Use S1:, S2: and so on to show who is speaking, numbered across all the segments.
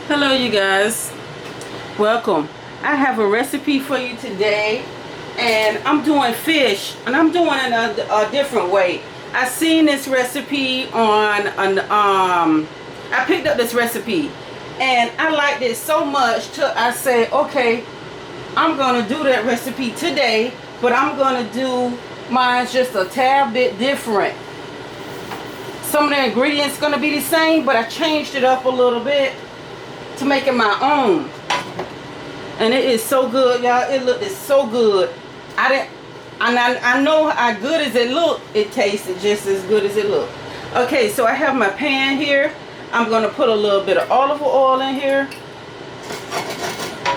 S1: Hello you guys, welcome. I have a recipe for you today, and I'm doing fish, and I'm doing it a different way. I seen this recipe on I picked up this recipe and I liked it so much till I said, okay, I'm gonna do that recipe today, but I'm gonna do mine just a tad bit different. Some of the ingredients gonna be the same, but I changed it up a little bit to make it my own, and it is so good, y'all. It's so good. I know how good as it look, it tasted just as good as it looked. Okay, so I have my pan here. I'm gonna put a little bit of olive oil in here,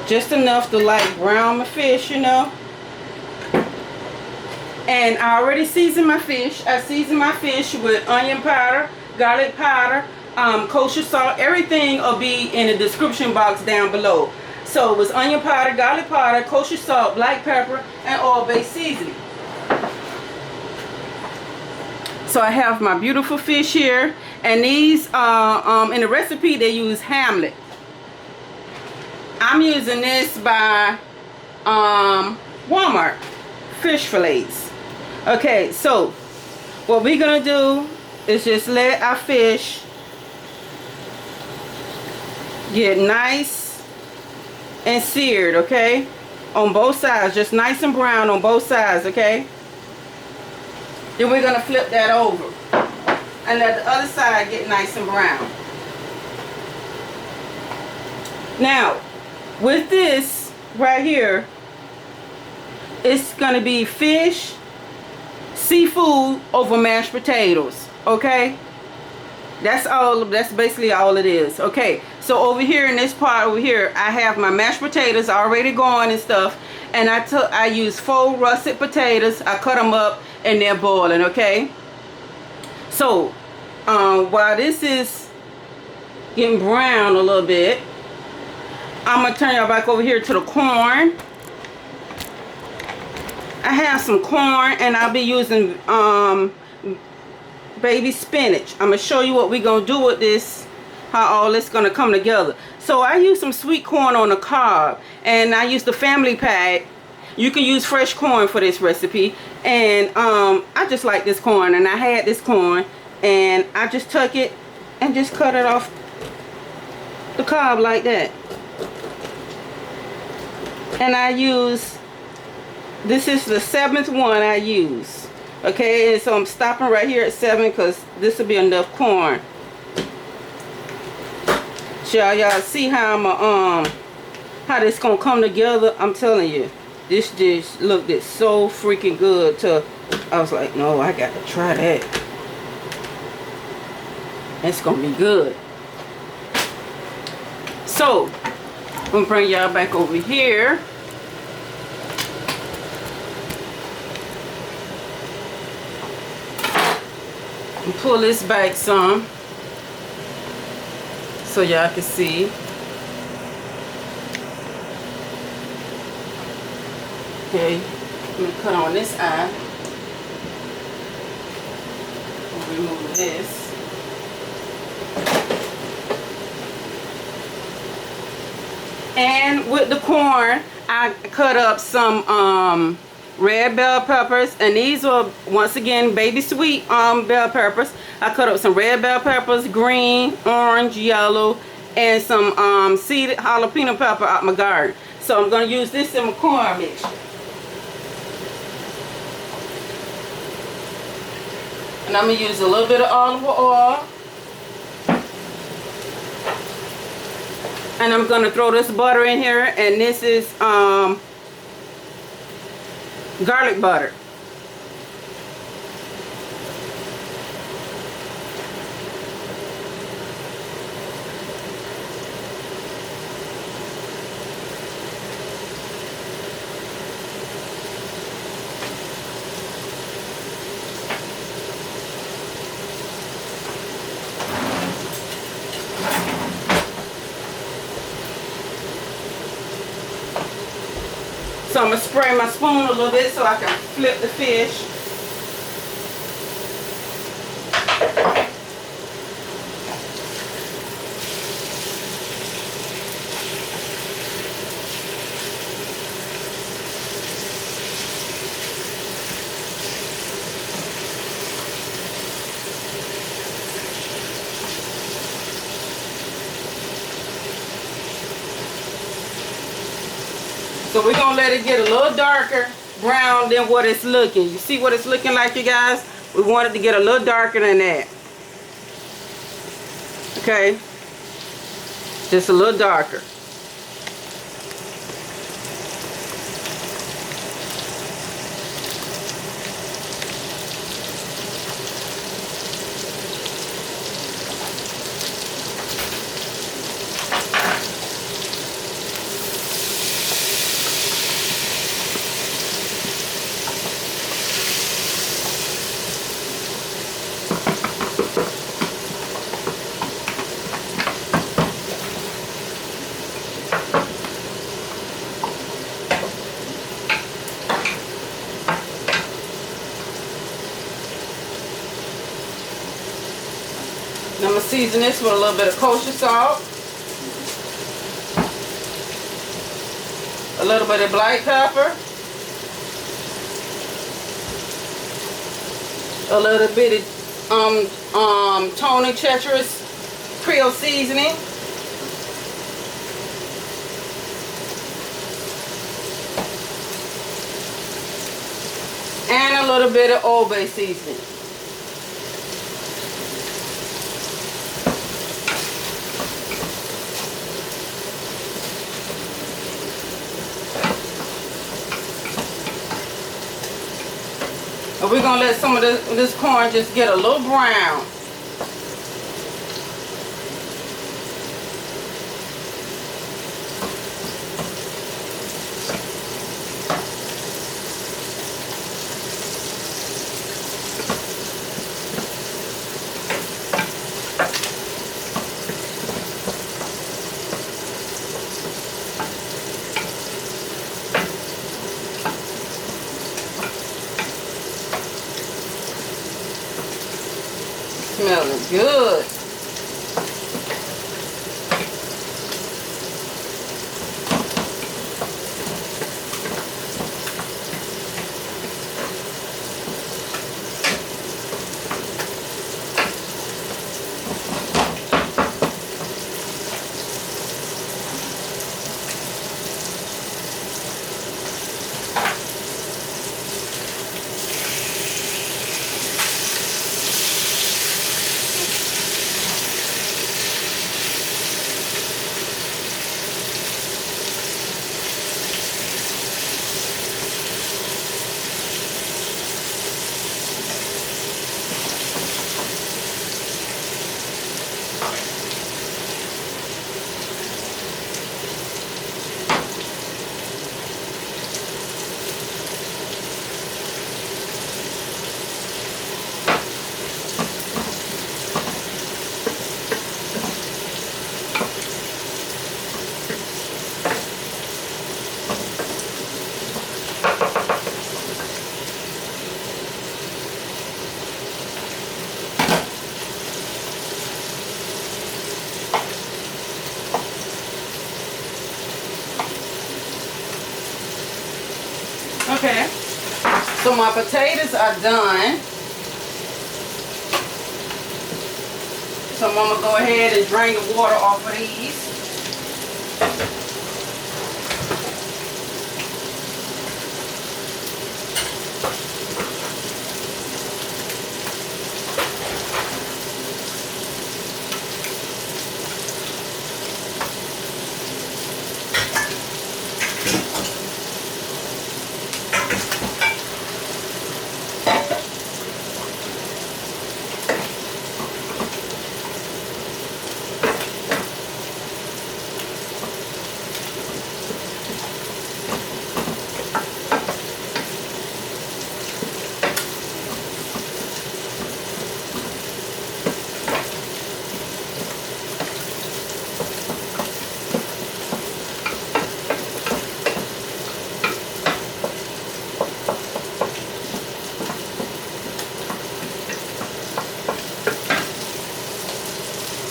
S1: just enough to like brown my fish, you know. And I already seasoned my fish. I seasoned my fish with onion powder, garlic powder, kosher salt. Everything will be in the description box down below. So it was onion powder, garlic powder, kosher salt, black pepper, and oil-based seasoning. So I have my beautiful fish here, and these in the recipe they use hamlet. I'm using this by Walmart fish fillets. Okay, so what we're gonna do is just let our fish get nice and seared, okay, on both sides, just nice and brown on both sides, okay. Then we're gonna flip that over and let the other side get nice and brown. Now with this right here, it's gonna be fish, seafood over mashed potatoes, okay. That's basically all it is. Okay, so over here in this part over here, I have my mashed potatoes already going and stuff, and I use 4 russet potatoes. I cut them up and they're boiling, okay. So while this is getting brown a little bit, I'm gonna turn y'all back over here to the corn. I have some corn, and I'll be using baby spinach. I'm gonna show you what we're gonna do with this, how all this gonna come together. So I use some sweet corn on the cob, and I use the family pack. You can use fresh corn for this recipe, and I just like this corn, and I had this corn, and I just took it and just cut it off the cob like that. And I use, this is the 7th one I use. Okay, and so I'm stopping right here at 7 because this will be enough corn. So y'all see how I'm how this gonna come together. I'm telling you, this dish looked so freaking good. I was like, no, I got to try that. It's gonna be good. So I'm gonna bring y'all back over here. And pull this back some so y'all can see. Okay, I'm gonna cut on this eye. Remove this. And with the corn, I cut up some red bell peppers, and these are once again baby sweet bell peppers. I cut up some red bell peppers, green, orange, yellow, and some seeded jalapeno pepper out my garden. So I'm going to use this in my corn mixture. And I'm going to use a little bit of olive oil. And I'm going to throw this butter in here, and this is garlic butter. So I'm going to spray my spoon a little bit so I can flip the fish. So we're gonna let it get a little darker brown than what it's looking. You see what it's looking like, you guys? We want it to get a little darker than that. Okay, just a little darker. I'm going to season this with a little bit of kosher salt, a little bit of black pepper, a little bit of Tony Tetris Creole seasoning, and a little bit of Old Bay seasoning. And we're going to let some of this corn just get a little brown. Smelling good. Okay, so my potatoes are done. So I'm going to go ahead and drain the water off of these.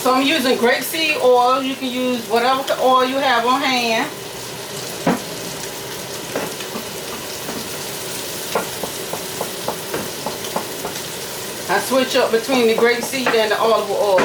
S1: So I'm using grapeseed oil. You can use whatever oil you have on hand. I switch up between the grapeseed and the olive oil.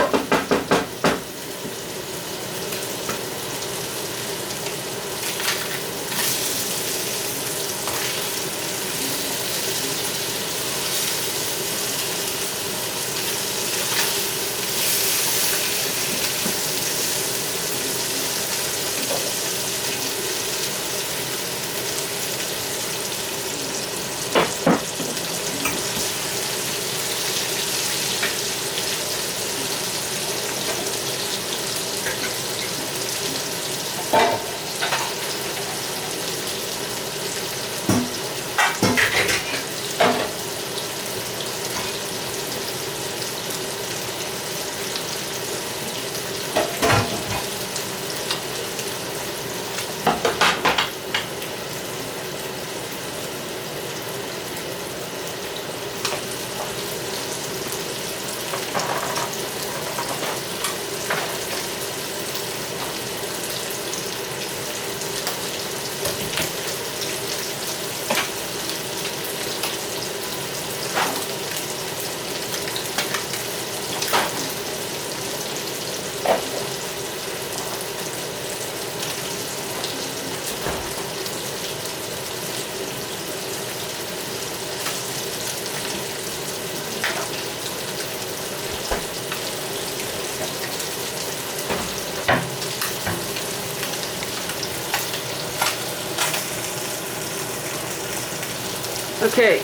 S1: Okay.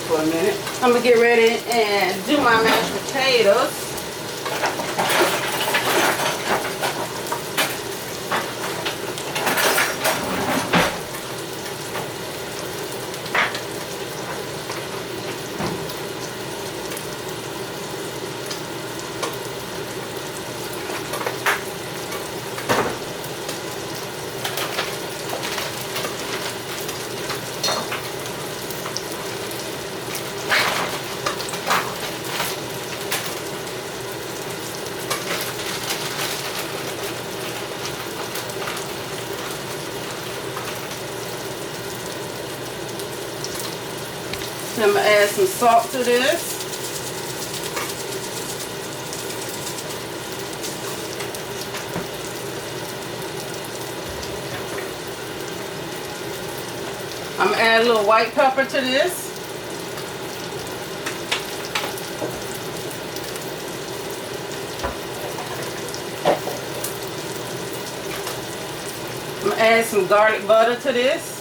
S1: For a minute. I'm gonna get ready and do my mashed potatoes. I'm gonna add some salt to this. I'm gonna add a little white pepper to this. I'm gonna add some garlic butter to this.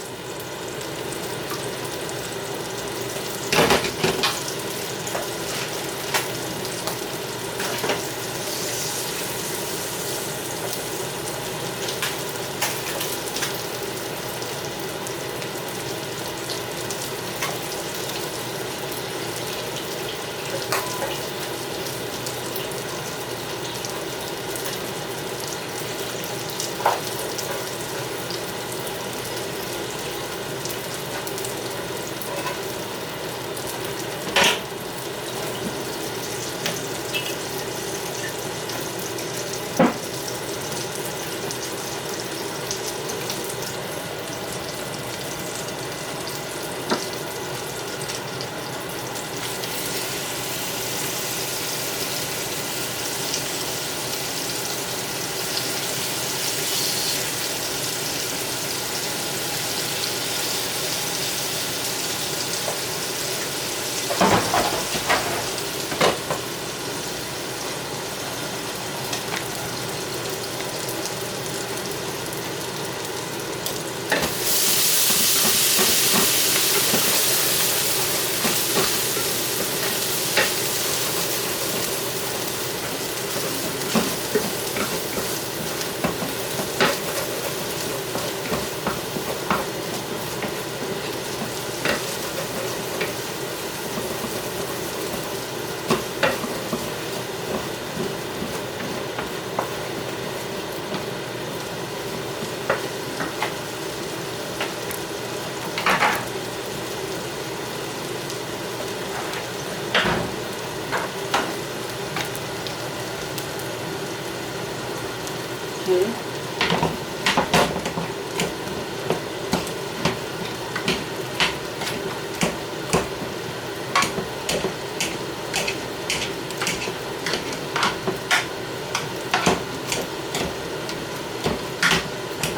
S1: Okay.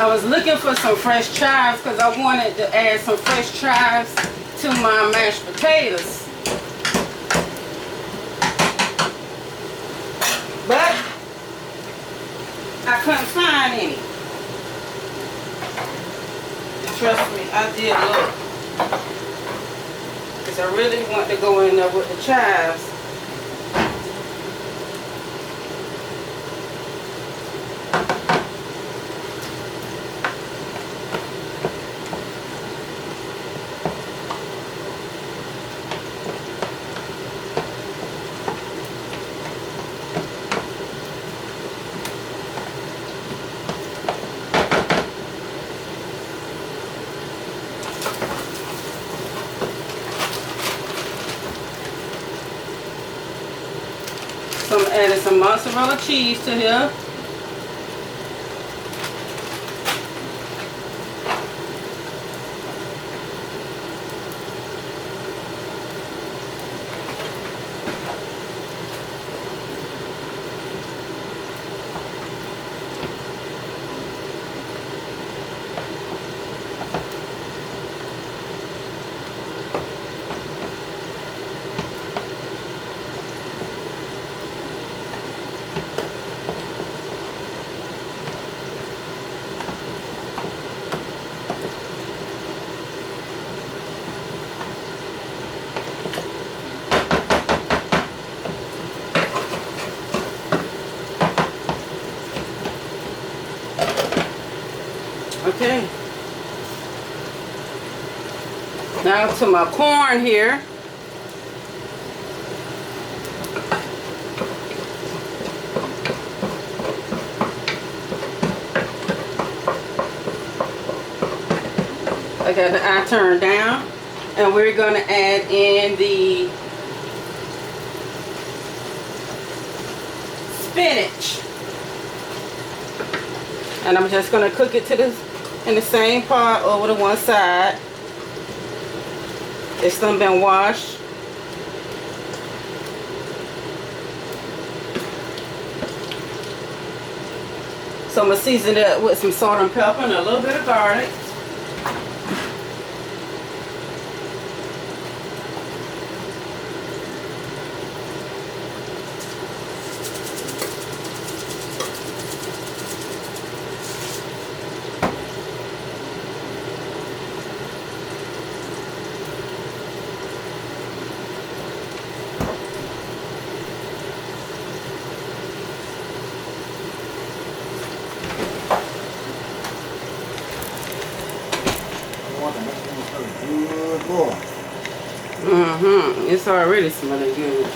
S1: I was looking for some fresh chives because I wanted to add some fresh chives to my mashed potatoes. But I couldn't find any. Trust me, I did look. Because I really want to go in there with the chives. So I'm adding some mozzarella cheese to here. Okay. Now to my corn here. I got the eye turned down, and we're going to add in the spinach, and I'm just going to cook it to this in the same pot over to one side. It's done been washed. So I'm going to season it up with some salt and pepper and a little bit of garlic.
S2: Good boy.
S1: It's already smelling good.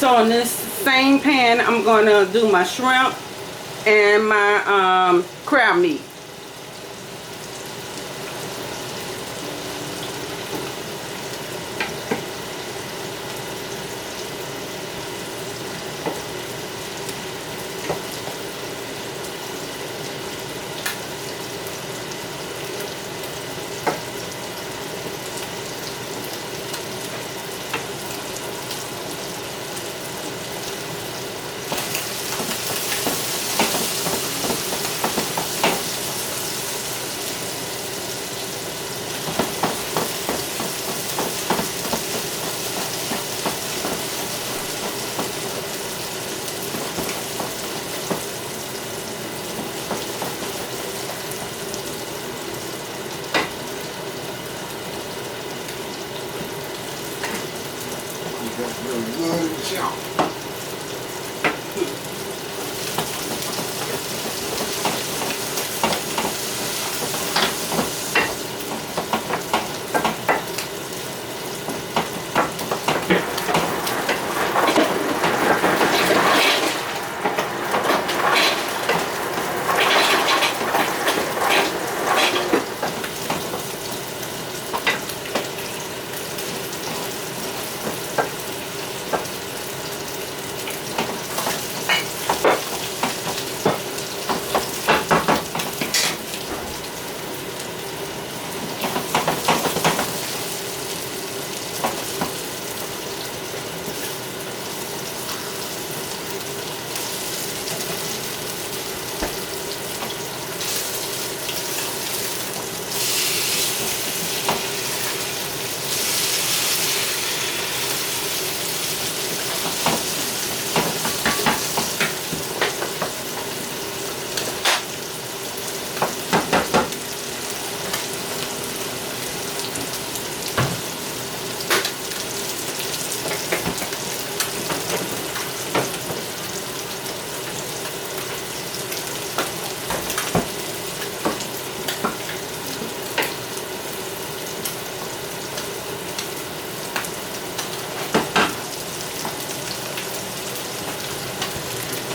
S1: So in this same pan, I'm going to do my shrimp and my crab meat.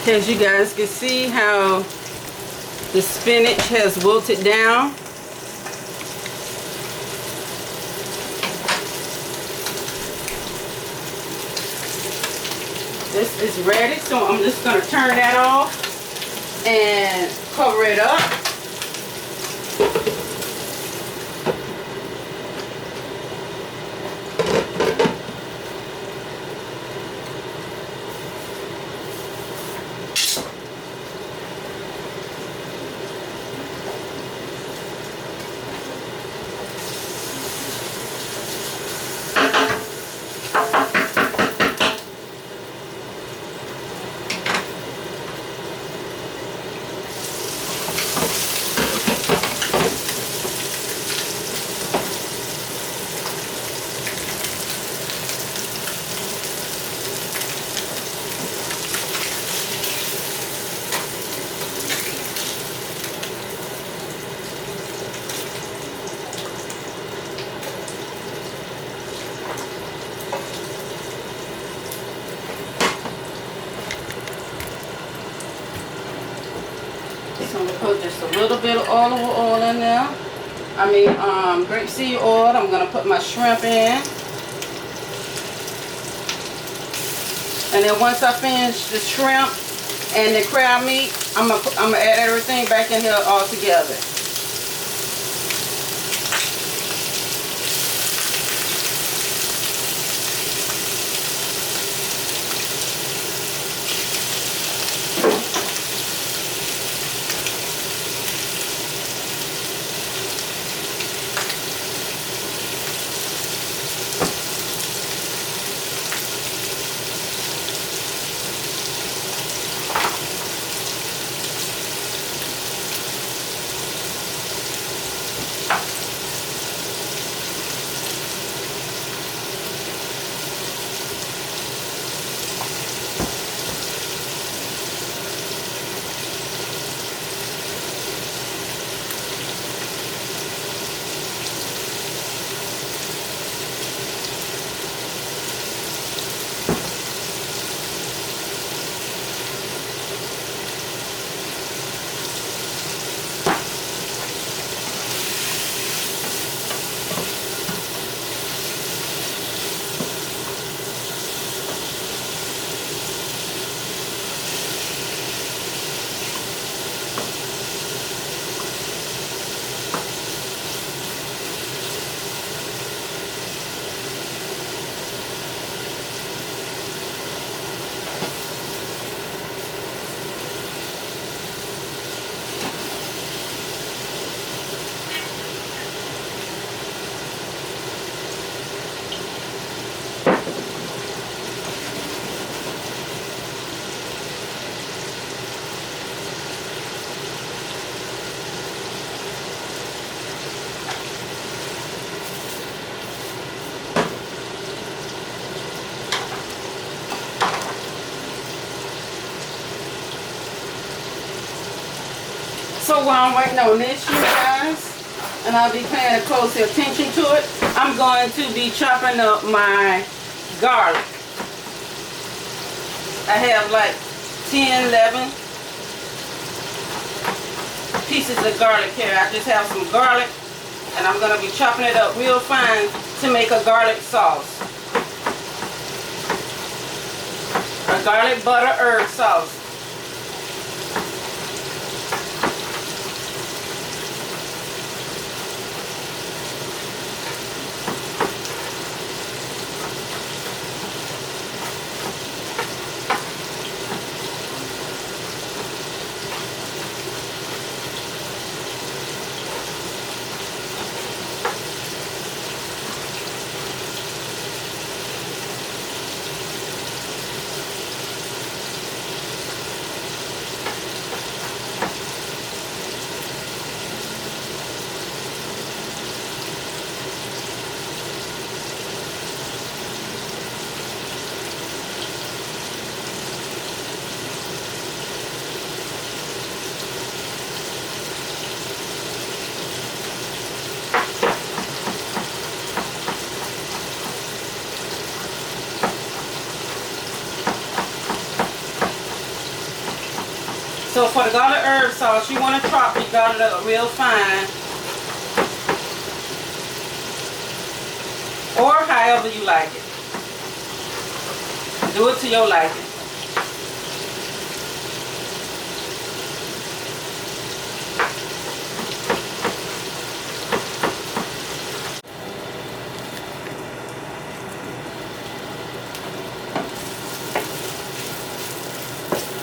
S1: As you guys can see how the spinach has wilted down. This is ready, so I'm just going to turn that off and cover it up. So I'm going to put just a little bit of olive oil in there. Grapeseed oil. I'm going to put my shrimp in. And then once I finish the shrimp and the crab meat, I'm gonna add everything back in here all together. So while I'm waiting on this, you guys, and I'll be paying closer attention to it, I'm going to be chopping up my garlic. I have like 10, 11 pieces of garlic here. I just have some garlic, and I'm going to be chopping it up real fine to make a garlic sauce. A garlic butter herb sauce. So for the garlic herb sauce, you want to chop your garlic up real fine. Or however you like it. Do it to your liking.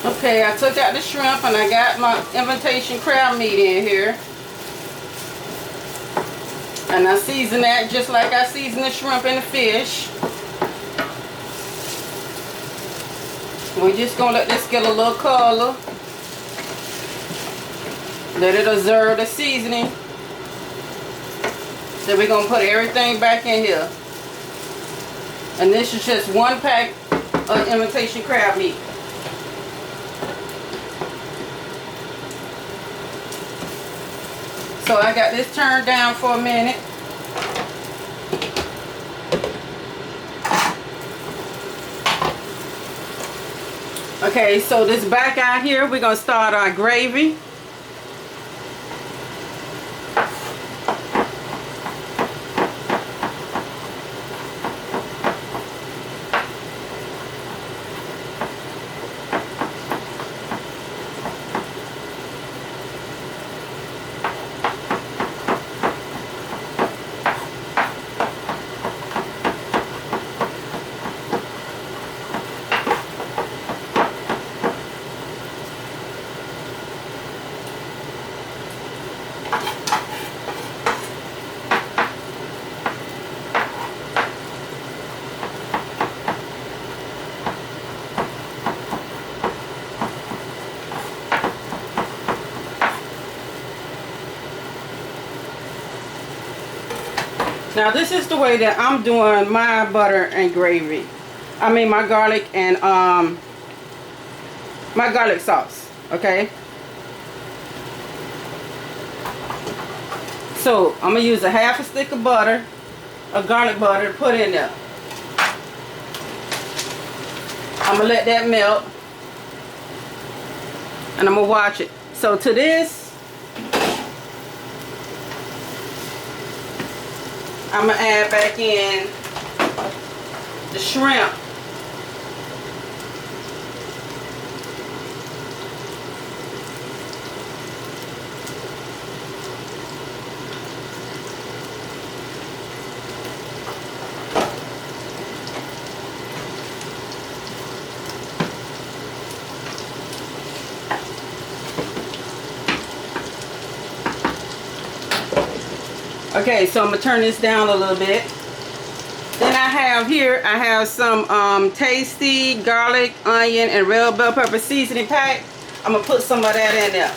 S1: Okay, I took out the shrimp and I got my invitation crab meat in here. And I season that just like I season the shrimp and the fish. We're just going to let this get a little color. Let it absorb the seasoning. Then we're going to put everything back in here. And this is just 1 pack of imitation crab meat. So I got this turned down for a minute. Okay, so this back out here, we're going to start our gravy. Now this is the way that I'm doing my butter and gravy. I mean my garlic and my garlic sauce. Okay. So I'm gonna use a half a stick of butter, of garlic butter, to put in there. I'm gonna let that melt, and I'm gonna watch it. So to this, I'm going to add back in the shrimp. Okay, so I'm going to turn this down a little bit. Then I have some tasty garlic, onion, and red bell pepper seasoning pack. I'm going to put some of that in there.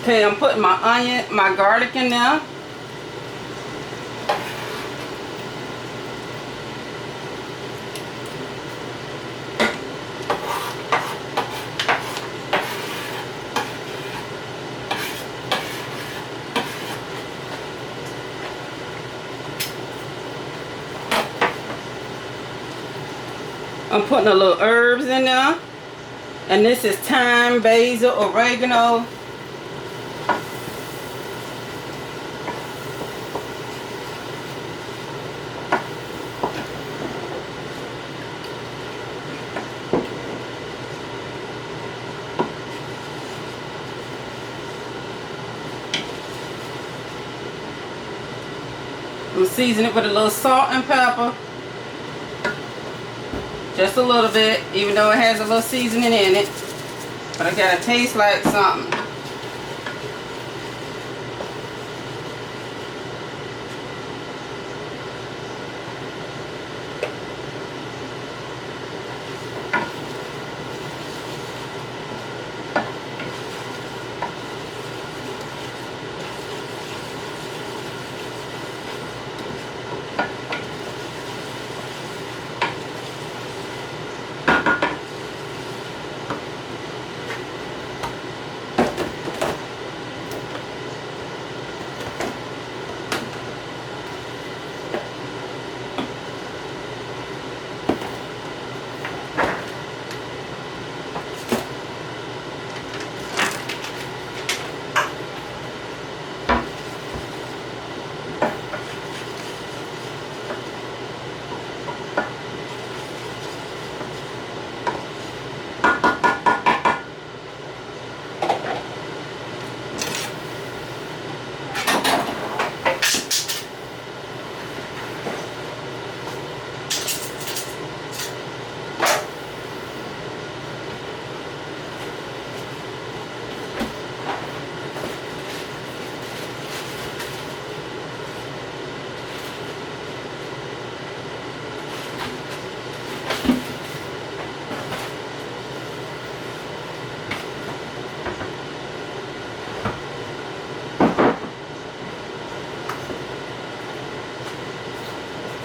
S1: Okay, I'm putting my onion, my garlic in there. I'm putting a little herbs in there. And this is thyme, basil, oregano. I'm seasoning it with a little salt and pepper. Just a little bit, even though it has a little seasoning in it. But it gotta taste like something.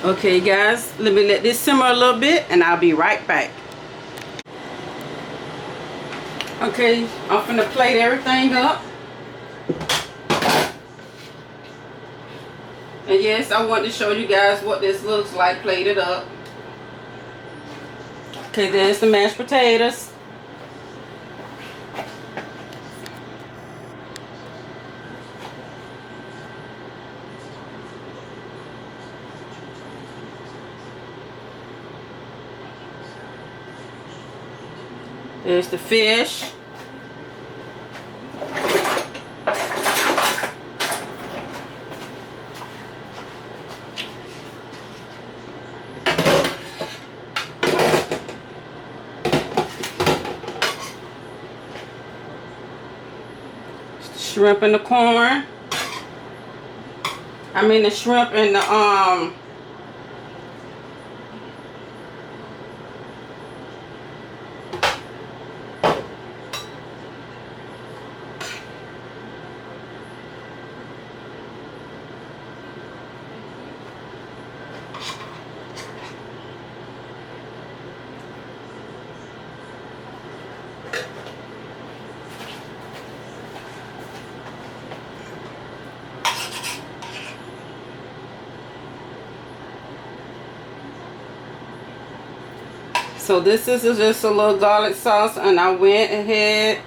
S1: Okay guys, let me let this simmer a little bit and I'll be right back. Okay, I'm finna plate everything up. And yes, I want to show you guys what this looks like plated up. Okay, there's the mashed potatoes. There's the fish. Shrimp and the corn. I mean the shrimp and the so this is just a little garlic sauce, and I went ahead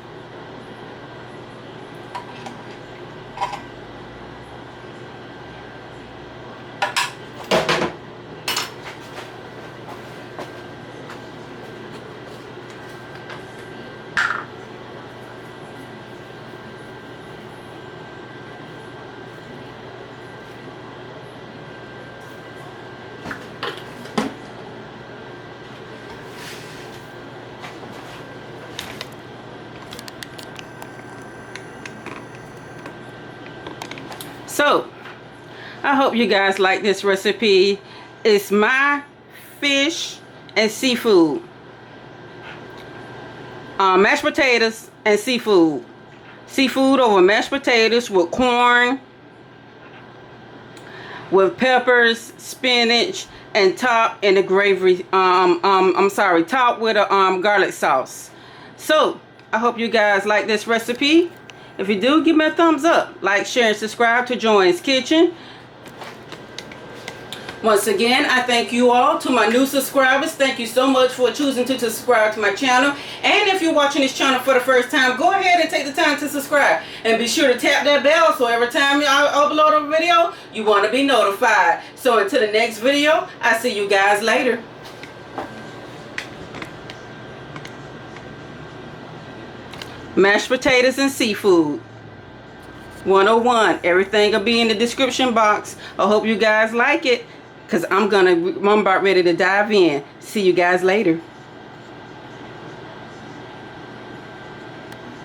S1: So, I hope you guys like this recipe. It's my fish and seafood. Mashed potatoes and seafood. Seafood over mashed potatoes with corn, with peppers, spinach, and top in the gravy. Top with a garlic sauce. So, I hope you guys like this recipe. If you do, give me a thumbs up. Like, share, and subscribe to Joanne's Kitchen. Once again, I thank you all. To my new subscribers, thank you so much for choosing to subscribe to my channel. And if you're watching this channel for the first time, go ahead and take the time to subscribe. And be sure to tap that bell so every time I upload a video, you want to be notified. So until the next video, I'll see you guys later. Mashed potatoes and seafood 101. Everything will be in the description box. I hope you guys like it, because I'm about ready to dive in. See you guys later.